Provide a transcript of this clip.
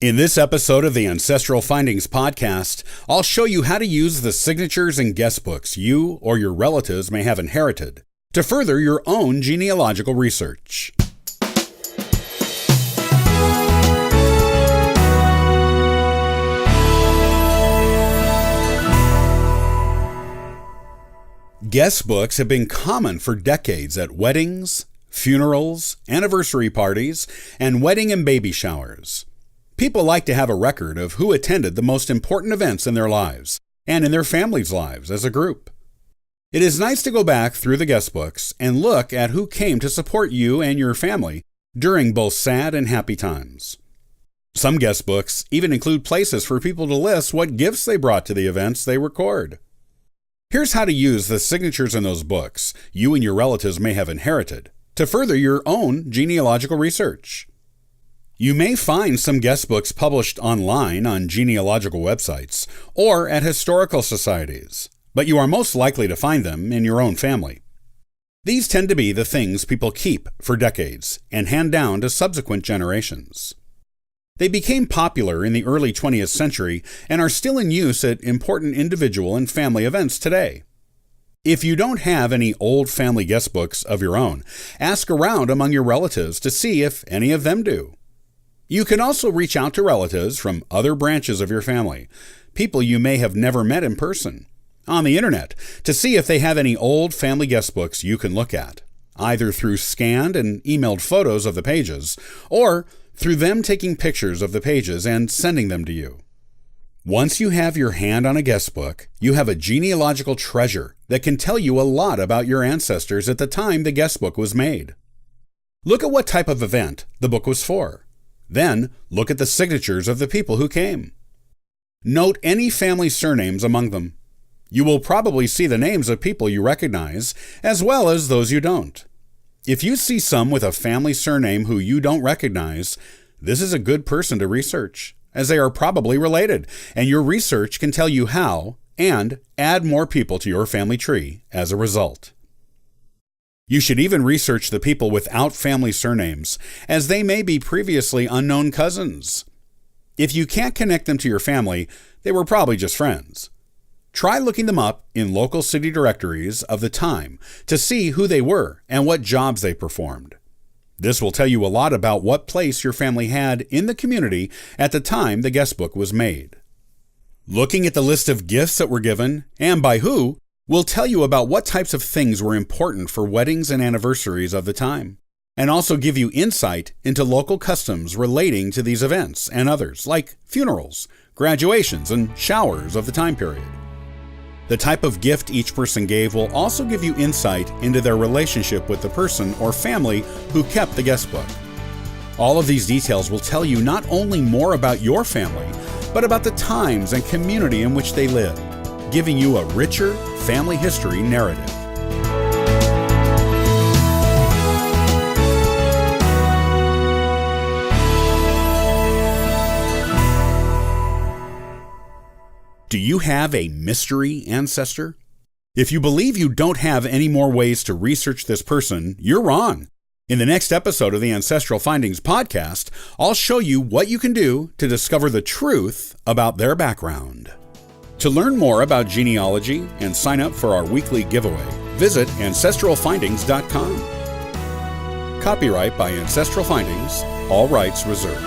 In this episode of the Ancestral Findings Podcast, I'll show you how to use the signatures and guestbooks you or your relatives may have inherited to further your own genealogical research. Guestbooks have been common for decades at weddings, funerals, anniversary parties, and wedding and baby showers. People like to have a record of who attended the most important events in their lives and in their families' lives as a group. It is nice to go back through the guestbooks and look at who came to support you and your family during both sad and happy times. Some guestbooks even include places for people to list what gifts they brought to the events they record. Here's how to use the signatures in those books you and your relatives may have inherited to further your own genealogical research. You may find some guestbooks published online on genealogical websites or at historical societies, but you are most likely to find them in your own family. These tend to be the things people keep for decades and hand down to subsequent generations. They became popular in the early 20th century and are still in use at important individual and family events today. If you don't have any old family guestbooks of your own, ask around among your relatives to see if any of them do. You can also reach out to relatives from other branches of your family, people you may have never met in person, on the internet, to see if they have any old family guestbooks you can look at, either through scanned and emailed photos of the pages, or through them taking pictures of the pages and sending them to you. Once you have your hand on a guestbook, you have a genealogical treasure that can tell you a lot about your ancestors at the time the guestbook was made. Look at what type of event the book was for. Then, look at the signatures of the people who came. Note any family surnames among them. You will probably see the names of people you recognize, as well as those you don't. If you see some with a family surname who you don't recognize, this is a good person to research, as they are probably related, and your research can tell you how and add more people to your family tree as a result. You should even research the people without family surnames, as they may be previously unknown cousins. If you can't connect them to your family, they were probably just friends. Try looking them up in local city directories of the time to see who they were and what jobs they performed. This will tell you a lot about what place your family had in the community at the time the guestbook was made. Looking at the list of gifts that were given, and by who, will tell you about what types of things were important for weddings and anniversaries of the time, and also give you insight into local customs relating to these events and others, like funerals, graduations, and showers of the time period. The type of gift each person gave will also give you insight into their relationship with the person or family who kept the guestbook. All of these details will tell you not only more about your family, but about the times and community in which they lived, giving you a richer family history narrative. Do you have a mystery ancestor? If you believe you don't have any more ways to research this person, you're wrong. In the next episode of the Ancestral Findings Podcast, I'll show you what you can do to discover the truth about their background. To learn more about genealogy and sign up for our weekly giveaway, visit ancestralfindings.com. Copyright by Ancestral Findings, all rights reserved.